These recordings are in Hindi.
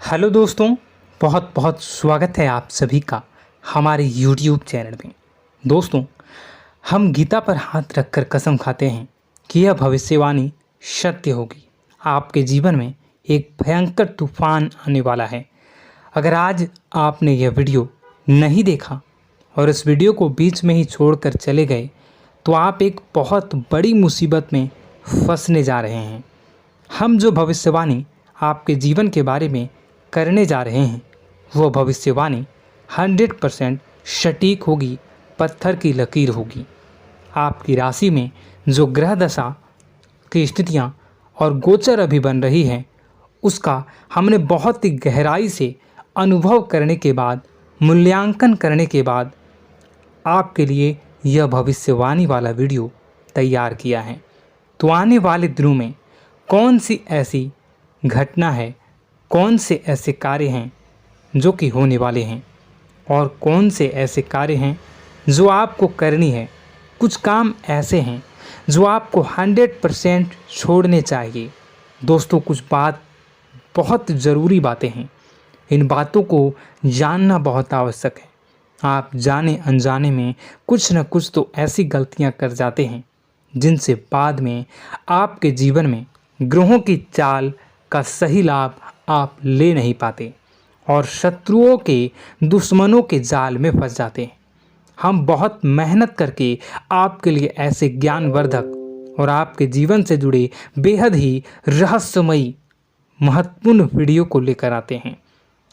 हेलो दोस्तों, बहुत बहुत स्वागत है आप सभी का हमारे YouTube चैनल में। दोस्तों, हम गीता पर हाथ रखकर कसम खाते हैं कि यह भविष्यवाणी सत्य होगी। आपके जीवन में एक भयंकर तूफान आने वाला है। अगर आज आपने यह वीडियो नहीं देखा और इस वीडियो को बीच में ही छोड़कर चले गए तो आप एक बहुत बड़ी मुसीबत में फंसने जा रहे हैं। हम जो भविष्यवाणी आपके जीवन के बारे में करने जा रहे हैं वो भविष्यवाणी 100% सटीक होगी, पत्थर की लकीर होगी। आपकी राशि में जो ग्रह दशा की स्थितियां और गोचर अभी बन रही है उसका हमने बहुत ही गहराई से अनुभव करने के बाद, मूल्यांकन करने के बाद आपके लिए यह भविष्यवाणी वाला वीडियो तैयार किया है। तो आने वाले दिनों में कौन सी ऐसी घटना है, कौन से ऐसे कार्य हैं जो कि होने वाले हैं और कौन से ऐसे कार्य हैं जो आपको करनी है। कुछ काम ऐसे हैं जो आपको 100% छोड़ने चाहिए। दोस्तों, कुछ बात बहुत ज़रूरी बातें हैं। इन बातों को जानना बहुत आवश्यक है। आप जाने अनजाने में कुछ न कुछ तो ऐसी गलतियां कर जाते हैं जिनसे बाद में आपके जीवन में ग्रहों की चाल का सही लाभ आप ले नहीं पाते और शत्रुओं के, दुश्मनों के जाल में फंस जाते हैं। हम बहुत मेहनत करके आपके लिए ऐसे ज्ञानवर्धक और आपके जीवन से जुड़े बेहद ही रहस्यमयी महत्वपूर्ण वीडियो को लेकर आते हैं।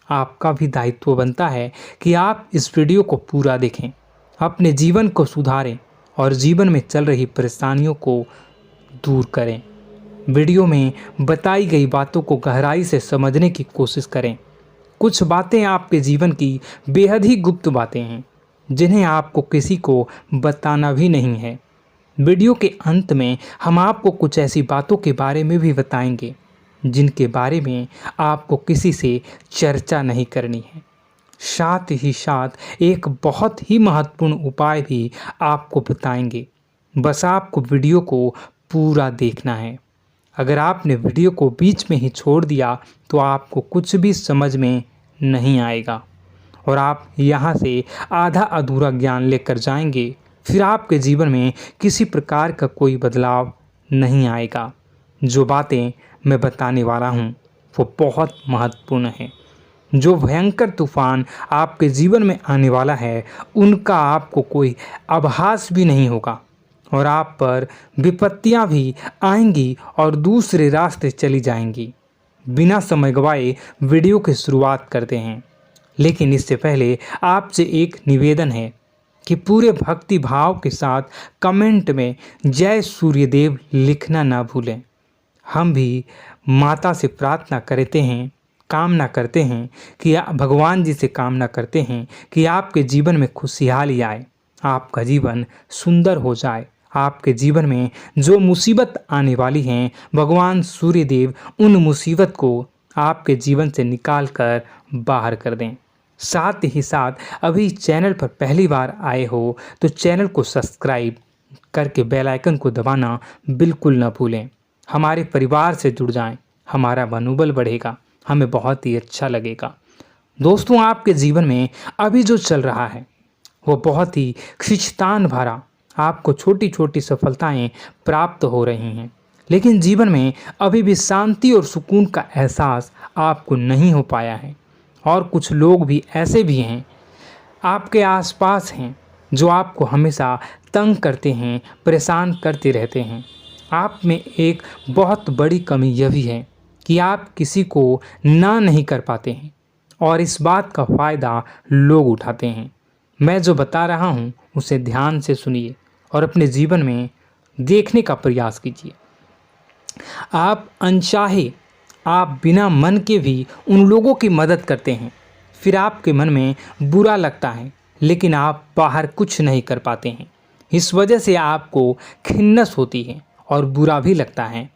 आपका भी दायित्व बनता है कि आप इस वीडियो को पूरा देखें, अपने जीवन को सुधारें और जीवन में चल रही परेशानियों को दूर करें। वीडियो में बताई गई बातों को गहराई से समझने की कोशिश करें। कुछ बातें आपके जीवन की बेहद ही गुप्त बातें हैं जिन्हें आपको किसी को बताना भी नहीं है। वीडियो के अंत में हम आपको कुछ ऐसी बातों के बारे में भी बताएंगे जिनके बारे में आपको किसी से चर्चा नहीं करनी है। साथ ही साथ एक बहुत ही महत्वपूर्ण उपाय भी आपको बताएंगे। बस आपको वीडियो को पूरा देखना है। अगर आपने वीडियो को बीच में ही छोड़ दिया तो आपको कुछ भी समझ में नहीं आएगा और आप यहाँ से आधा अधूरा ज्ञान लेकर जाएंगे। फिर आपके जीवन में किसी प्रकार का कोई बदलाव नहीं आएगा। जो बातें मैं बताने वाला हूँ वो बहुत महत्वपूर्ण है। जो भयंकर तूफान आपके जीवन में आने वाला है उनका आपको कोई आभास भी नहीं होगा और आप पर विपत्तियां भी आएंगी और दूसरे रास्ते चली जाएंगी। बिना समय गवाए वीडियो की शुरुआत करते हैं, लेकिन इससे पहले आपसे एक निवेदन है कि पूरे भक्ति भाव के साथ कमेंट में जय सूर्यदेव लिखना ना भूलें। हम भी माता से प्रार्थना करते हैं, कामना करते हैं कि भगवान जी से कामना करते हैं कि आपके जीवन में खुशहाली आए, आपका जीवन सुंदर हो जाए। आपके जीवन में जो मुसीबत आने वाली हैं भगवान सूर्यदेव उन मुसीबत को आपके जीवन से निकाल कर बाहर कर दें। साथ ही साथ अभी चैनल पर पहली बार आए हो तो चैनल को सब्सक्राइब करके बेल आइकन को दबाना बिल्कुल न भूलें। हमारे परिवार से जुड़ जाएं, हमारा मनोबल बढ़ेगा, हमें बहुत ही अच्छा लगेगा। दोस्तों, आपके जीवन में अभी जो चल रहा है वो बहुत ही खींचतान भरा, आपको छोटी छोटी सफलताएं प्राप्त हो रही हैं, लेकिन जीवन में अभी भी शांति और सुकून का एहसास आपको नहीं हो पाया है। और कुछ लोग भी ऐसे भी हैं आपके आसपास हैं जो आपको हमेशा तंग करते हैं, परेशान करते रहते हैं। आप में एक बहुत बड़ी कमी यह भी है कि आप किसी को ना नहीं कर पाते हैं और इस बात का फ़ायदा लोग उठाते हैं। मैं जो बता रहा हूँ उसे ध्यान से सुनिए और अपने जीवन में देखने का प्रयास कीजिए। आप अनचाहे, आप बिना मन के भी उन लोगों की मदद करते हैं, फिर आपके मन में बुरा लगता है लेकिन आप बाहर कुछ नहीं कर पाते हैं। इस वजह से आपको खिन्नस होती है और बुरा भी लगता है।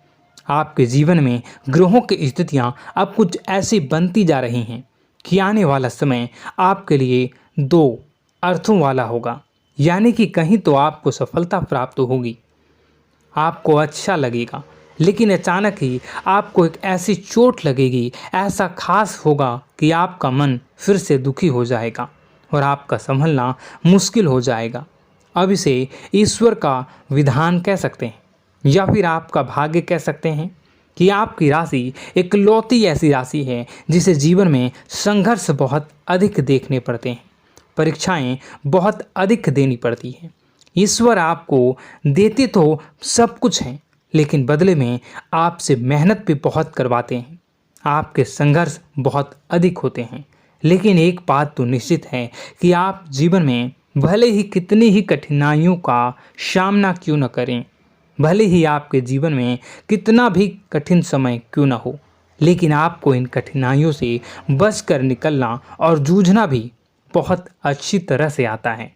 आपके जीवन में ग्रहों की स्थितियाँ अब कुछ ऐसी बनती जा रही हैं कि आने वाला समय आपके लिए दो अर्थों वाला होगा। यानी कि कहीं तो आपको सफलता प्राप्त होगी, आपको अच्छा लगेगा लेकिन अचानक ही आपको एक ऐसी चोट लगेगी, ऐसा खास होगा कि आपका मन फिर से दुखी हो जाएगा और आपका संभलना मुश्किल हो जाएगा। अब इसे ईश्वर का विधान कह सकते हैं या फिर आपका भाग्य कह सकते हैं कि आपकी राशि इकलौती ऐसी राशि है जिसे जीवन में संघर्ष बहुत अधिक देखने पड़ते हैं, परीक्षाएं बहुत अधिक देनी पड़ती हैं। ईश्वर आपको देते तो सब कुछ हैं, लेकिन बदले में आपसे मेहनत भी बहुत करवाते हैं। आपके संघर्ष बहुत अधिक होते हैं, लेकिन एक बात तो निश्चित है कि आप जीवन में भले ही कितनी ही कठिनाइयों का सामना क्यों न करें, भले ही आपके जीवन में कितना भी कठिन समय क्यों न हो, लेकिन आपको इन कठिनाइयों से बच कर निकलना और जूझना भी बहुत अच्छी तरह से आता है।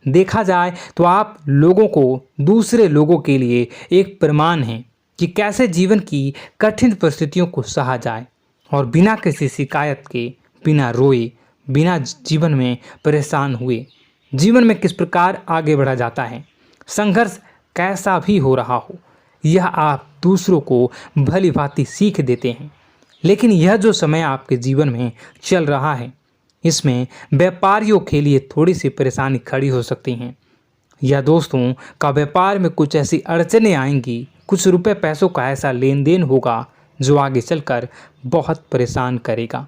देखा जाए तो आप लोगों को दूसरे लोगों के लिए एक प्रमाण हैं कि कैसे जीवन की कठिन परिस्थितियों को सहा जाए और बिना किसी शिकायत के, बिना रोए, बिना जीवन में परेशान हुए जीवन में किस प्रकार आगे बढ़ा जाता है। संघर्ष कैसा भी हो रहा हो, यह आप दूसरों को भली भांति सीख देते हैं। लेकिन यह जो समय आपके जीवन में चल रहा है, इसमें व्यापारियों के लिए थोड़ी सी परेशानी खड़ी हो सकती हैं, या दोस्तों का व्यापार में कुछ ऐसी अड़चनें आएंगी, कुछ रुपए पैसों का ऐसा लेन देन होगा जो आगे चलकर बहुत परेशान करेगा।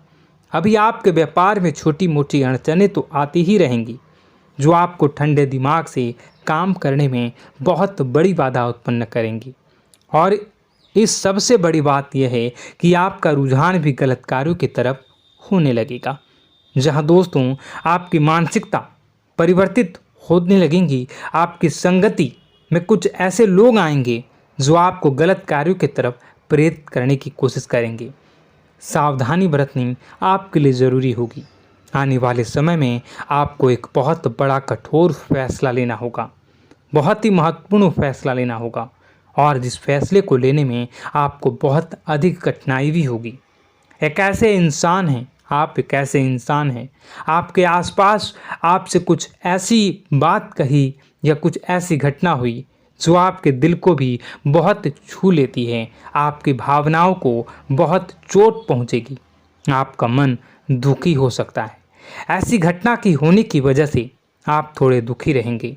अभी आपके व्यापार में छोटी मोटी अड़चनें तो आती ही रहेंगी, जो आपको ठंडे दिमाग से काम करने में बहुत बड़ी बाधा उत्पन्न करेंगी। और इस सबसे बड़ी बात यह है कि आपका रुझान भी गलत कार्यों की तरफ होने लगेगा, जहां दोस्तों आपकी मानसिकता परिवर्तित होने लगेंगी। आपकी संगति में कुछ ऐसे लोग आएंगे जो आपको गलत कार्यों की तरफ प्रेरित करने की कोशिश करेंगे। सावधानी बरतनी आपके लिए ज़रूरी होगी। आने वाले समय में आपको एक बहुत बड़ा कठोर फैसला लेना होगा, बहुत ही महत्वपूर्ण फैसला लेना होगा, और जिस फैसले को लेने में आपको बहुत अधिक कठिनाई भी होगी। एक ऐसे इंसान हैं, आप एक ऐसे इंसान हैं, आपके आसपास आपसे कुछ ऐसी बात कही या कुछ ऐसी घटना हुई जो आपके दिल को भी बहुत छू लेती है, आपकी भावनाओं को बहुत चोट पहुंचेगी, आपका मन दुखी हो सकता है। ऐसी घटना की होने की वजह से आप थोड़े दुखी रहेंगे।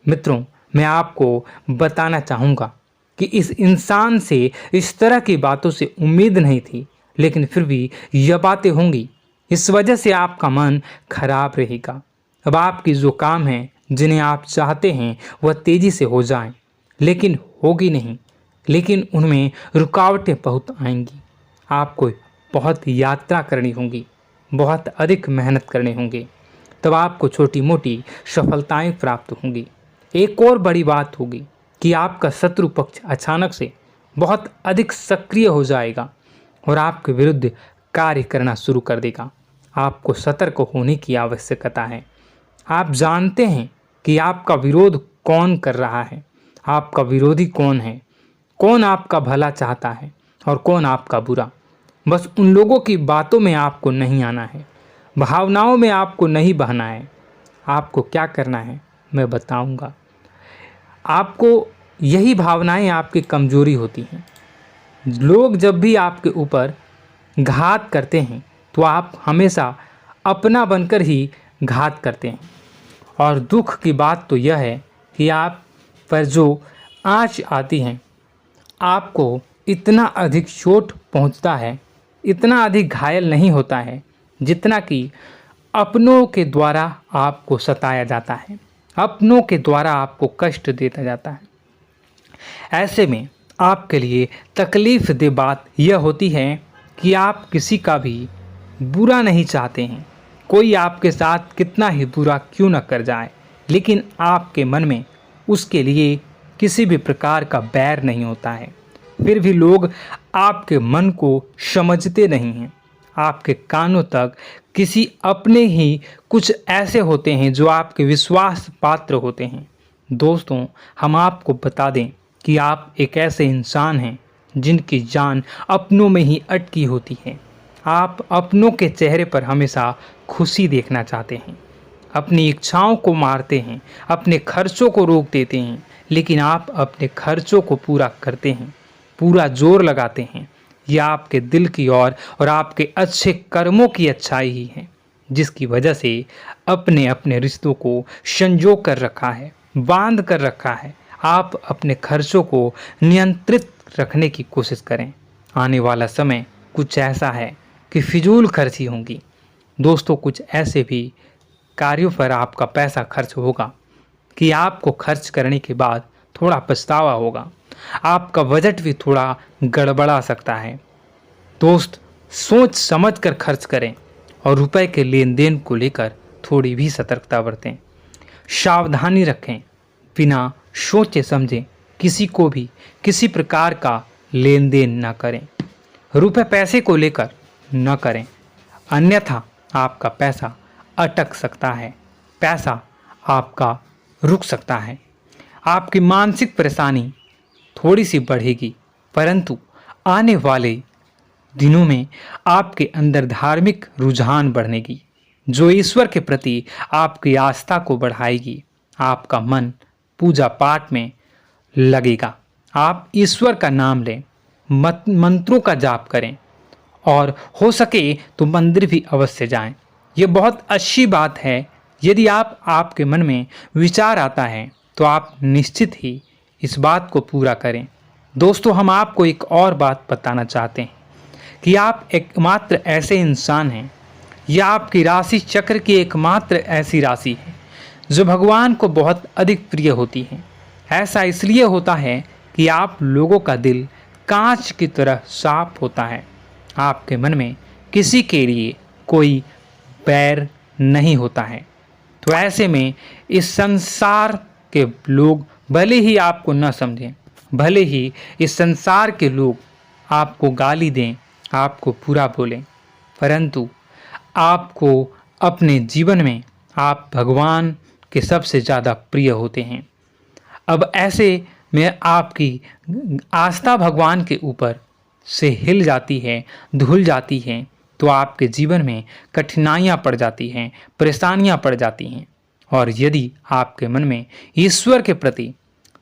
मित्रों, मैं आपको बताना चाहूँगा कि इस इंसान से इस तरह की बातों से उम्मीद नहीं थी, लेकिन फिर भी यह बातें होंगी। इस वजह से आपका मन खराब रहेगा। अब आपकी जो काम है, जिन्हें आप चाहते हैं वह तेज़ी से हो जाएं, लेकिन होगी नहीं, लेकिन उनमें रुकावटें बहुत आएंगी। आपको बहुत यात्रा करनी होगी, बहुत अधिक मेहनत करने होंगे, तब आपको छोटी मोटी सफलताएं प्राप्त होंगी। एक और बड़ी बात होगी कि आपका शत्रु पक्ष अचानक से बहुत अधिक सक्रिय हो जाएगा और आपके विरुद्ध कार्य करना शुरू कर देगा। आपको सतर्क होने की आवश्यकता है। आप जानते हैं कि आपका विरोध कौन कर रहा है, आपका विरोधी कौन है, कौन आपका भला चाहता है और कौन आपका बुरा। बस उन लोगों की बातों में आपको नहीं आना है, भावनाओं में आपको नहीं बहना है। आपको क्या करना है मैं बताऊंगा। आपको यही भावनाएं आपकी कमजोरी होती हैं। लोग जब भी आपके ऊपर घात करते हैं तो आप हमेशा अपना बनकर ही घात करते हैं। और दुख की बात तो यह है कि आप पर जो आँच आती है, आपको इतना अधिक चोट पहुंचता है, इतना अधिक घायल नहीं होता है जितना कि अपनों के द्वारा आपको सताया जाता है, अपनों के द्वारा आपको कष्ट देता जाता है। ऐसे में आपके लिए तकलीफ़ दे बात यह होती है कि आप किसी का भी बुरा नहीं चाहते हैं। कोई आपके साथ कितना ही बुरा क्यों न कर जाए, लेकिन आपके मन में उसके लिए किसी भी प्रकार का बैर नहीं होता है। फिर भी लोग आपके मन को समझते नहीं हैं। आपके कानों तक किसी अपने ही कुछ ऐसे होते हैं जो आपके विश्वास पात्र होते हैं। दोस्तों, हम आपको बता दें कि आप एक ऐसे इंसान हैं जिनकी जान अपनों में ही अटकी होती है। आप अपनों के चेहरे पर हमेशा खुशी देखना चाहते हैं, अपनी इच्छाओं को मारते हैं, अपने खर्चों को रोक देते हैं, लेकिन आप अपने खर्चों को पूरा करते हैं। पूरा जोर लगाते हैं, यह आपके दिल की और आपके अच्छे कर्मों की अच्छाई ही है, जिसकी वजह से अपने अपने रिश्तों को संजो कर रखा है, बांध कर रखा है। आप अपने खर्चों को नियंत्रित रखने की कोशिश करें। आने वाला समय कुछ ऐसा है कि फिजूल खर्ची होंगी। दोस्तों, कुछ ऐसे भी कार्यों पर आपका पैसा खर्च होगा कि आपको खर्च करने के बाद थोड़ा पछतावा होगा। आपका बजट भी थोड़ा गड़बड़ा सकता है। दोस्त, सोच समझ कर खर्च करें और रुपए के लेन देन को लेकर थोड़ी भी सतर्कता बरतें। सावधानी रखें, बिना सोचे समझे किसी को भी किसी प्रकार का लेन देन न करें। रुपए पैसे को लेकर न करें, अन्यथा आपका पैसा अटक सकता है, पैसा आपका रुक सकता है। आपकी मानसिक परेशानी थोड़ी सी बढ़ेगी, परंतु आने वाले दिनों में आपके अंदर धार्मिक रुझान बढ़नेगी, जो ईश्वर के प्रति आपकी आस्था को बढ़ाएगी। आपका मन पूजा पाठ में लगेगा। आप ईश्वर का नाम लें, मंत्रों का जाप करें और हो सके तो मंदिर भी अवश्य जाएं। ये बहुत अच्छी बात है। यदि आपके मन में विचार आता है तो आप निश्चित ही इस बात को पूरा करें। दोस्तों, हम आपको एक और बात बताना चाहते हैं कि आप एकमात्र ऐसे इंसान हैं, यह आपकी राशि चक्र की एकमात्र ऐसी राशि है जो भगवान को बहुत अधिक प्रिय होती है। ऐसा इसलिए होता है कि आप लोगों का दिल कांच की तरह साफ होता है। आपके मन में किसी के लिए कोई बैर नहीं होता है। तो ऐसे में इस संसार के लोग भले ही आपको न समझें, भले ही इस संसार के लोग आपको गाली दें, आपको बुरा बोलें, परंतु आपको अपने जीवन में आप भगवान के सबसे ज़्यादा प्रिय होते हैं। अब ऐसे में आपकी आस्था भगवान के ऊपर से हिल जाती है, धुल जाती है, तो आपके जीवन में कठिनाइयाँ पड़ जाती हैं, परेशानियाँ पड़ जाती हैं। और यदि आपके मन में ईश्वर के प्रति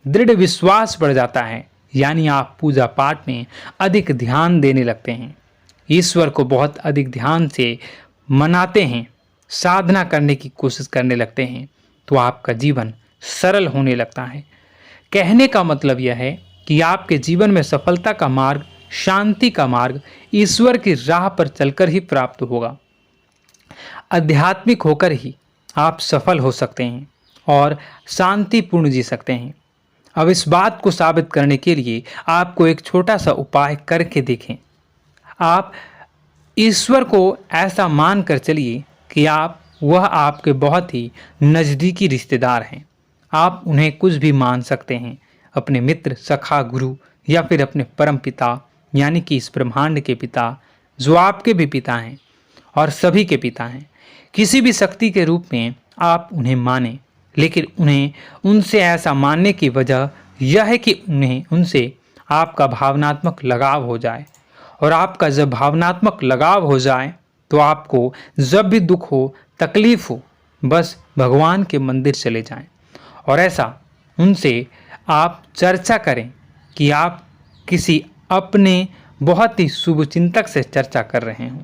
दृढ़ विश्वास बढ़ जाता है, यानी आप पूजा पाठ में अधिक ध्यान देने लगते हैं, ईश्वर को बहुत अधिक ध्यान से मनाते हैं, साधना करने की कोशिश करने लगते हैं, तो आपका जीवन सरल होने लगता है। कहने का मतलब यह है कि आपके जीवन में सफलता का मार्ग, शांति का मार्ग ईश्वर की राह पर चलकर ही प्राप्त होगा। आध्यात्मिक होकर ही आप सफल हो सकते हैं और शांतिपूर्ण जी सकते हैं। अब इस बात को साबित करने के लिए आपको एक छोटा सा उपाय करके देखें। आप ईश्वर को ऐसा मान कर चलिए कि वह आपके बहुत ही नज़दीकी रिश्तेदार हैं। आप उन्हें कुछ भी मान सकते हैं, अपने मित्र, सखा, गुरु या फिर अपने परम पिता, यानी कि इस ब्रह्मांड के पिता, जो आपके भी पिता हैं और सभी के पिता हैं। किसी भी शक्ति के रूप में आप उन्हें मानें, लेकिन उन्हें उनसे ऐसा मानने की वजह यह है कि उनसे आपका भावनात्मक लगाव हो जाए। और आपका जब भावनात्मक लगाव हो जाए तो आपको जब भी दुख हो, तकलीफ हो, बस भगवान के मंदिर चले जाएं और ऐसा उनसे आप चर्चा करें कि आप किसी अपने बहुत ही शुभचिंतक से चर्चा कर रहे हों।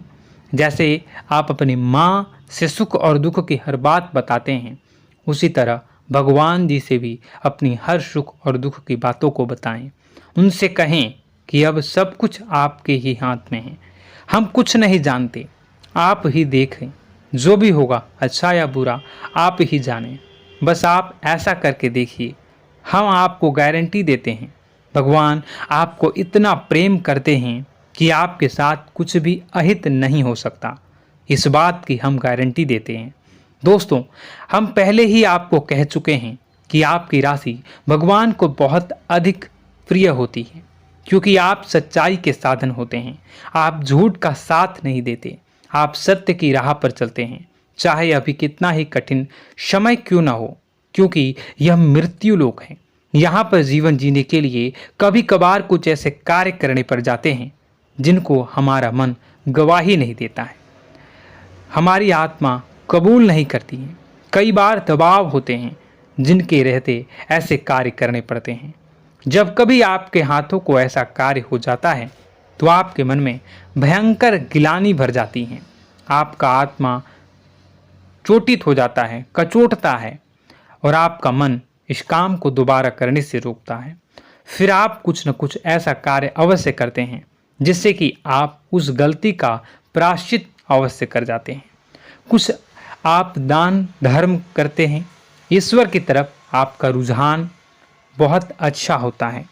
जैसे आप अपनी माँ से सुख और दुख की हर बात बताते हैं, उसी तरह भगवान जी से भी अपनी हर सुख और दुख की बातों को बताएं। उनसे कहें कि अब सब कुछ आपके ही हाथ में है, हम कुछ नहीं जानते, आप ही देखें, जो भी होगा अच्छा या बुरा आप ही जानें। बस आप ऐसा करके देखिए, हम आपको गारंटी देते हैं भगवान आपको इतना प्रेम करते हैं कि आपके साथ कुछ भी अहित नहीं हो सकता। इस बात की हम गारंटी देते हैं। दोस्तों, हम पहले ही आपको कह चुके हैं कि आपकी राशि भगवान को बहुत अधिक प्रिय होती है, क्योंकि आप सच्चाई के साधन होते हैं। आप झूठ का साथ नहीं देते, आप सत्य की राह पर चलते हैं, चाहे अभी कितना ही कठिन समय क्यों ना हो, क्योंकि यह मृत्यु लोक है। यहाँ पर जीवन जीने के लिए कभी कभार कुछ ऐसे कार्य करने पड़ जाते हैं जिनको हमारा मन गवाही नहीं देता है, हमारी आत्मा कबूल नहीं करती है। कई बार दबाव होते हैं जिनके रहते ऐसे कार्य करने पड़ते हैं। जब कभी आपके हाथों को ऐसा कार्य हो जाता है तो आपके मन में भयंकर गिलानी भर जाती है। आपका आत्मा चोटित हो जाता है, कचोटता है और आपका मन इस काम को दोबारा करने से रोकता है। फिर आप कुछ न कुछ ऐसा कार्य अवश्य करते हैं जिससे कि आप उस गलती का प्रायश्चित अवश्य कर जाते हैं। कुछ आप दान धर्म करते हैं। ईश्वर की तरफ आपका रुझान बहुत अच्छा होता है।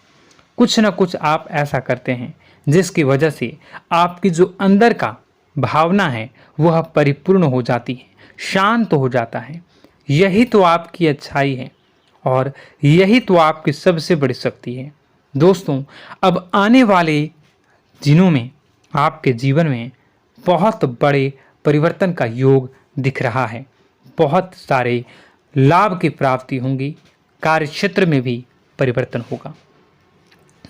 कुछ न कुछ आप ऐसा करते हैं जिसकी वजह से आपकी जो अंदर का भावना है वह परिपूर्ण हो जाती है, शांत हो जाता है। यही तो आपकी अच्छाई है और यही तो आपकी सबसे बड़ी शक्ति है। दोस्तों, अब आने वाले दिनों में आपके जीवन में बहुत बड़े परिवर्तन का योग दिख रहा है। बहुत सारे लाभ की प्राप्ति होंगी, कार्यक्षेत्र में भी परिवर्तन होगा।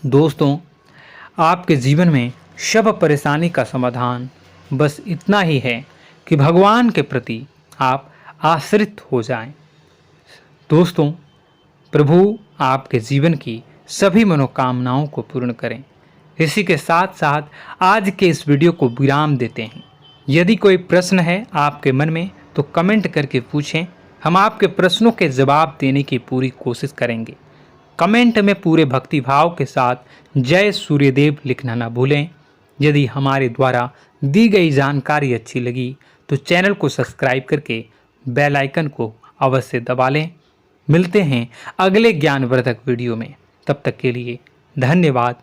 दोस्तों, आपके जीवन में सब परेशानी का समाधान बस इतना ही है कि भगवान के प्रति आप आश्रित हो जाएं। दोस्तों, प्रभु आपके जीवन की सभी मनोकामनाओं को पूर्ण करें। इसी के साथ साथ आज के इस वीडियो को विराम देते हैं। यदि कोई प्रश्न है आपके मन में तो कमेंट करके पूछें, हम आपके प्रश्नों के जवाब देने की पूरी कोशिश करेंगे। कमेंट में पूरे भक्तिभाव के साथ जय सूर्यदेव लिखना ना भूलें। यदि हमारे द्वारा दी गई जानकारी अच्छी लगी तो चैनल को सब्सक्राइब करके बेल आइकन को अवश्य दबा लें। मिलते हैं अगले ज्ञानवर्धक वीडियो में। तब तक के लिए धन्यवाद।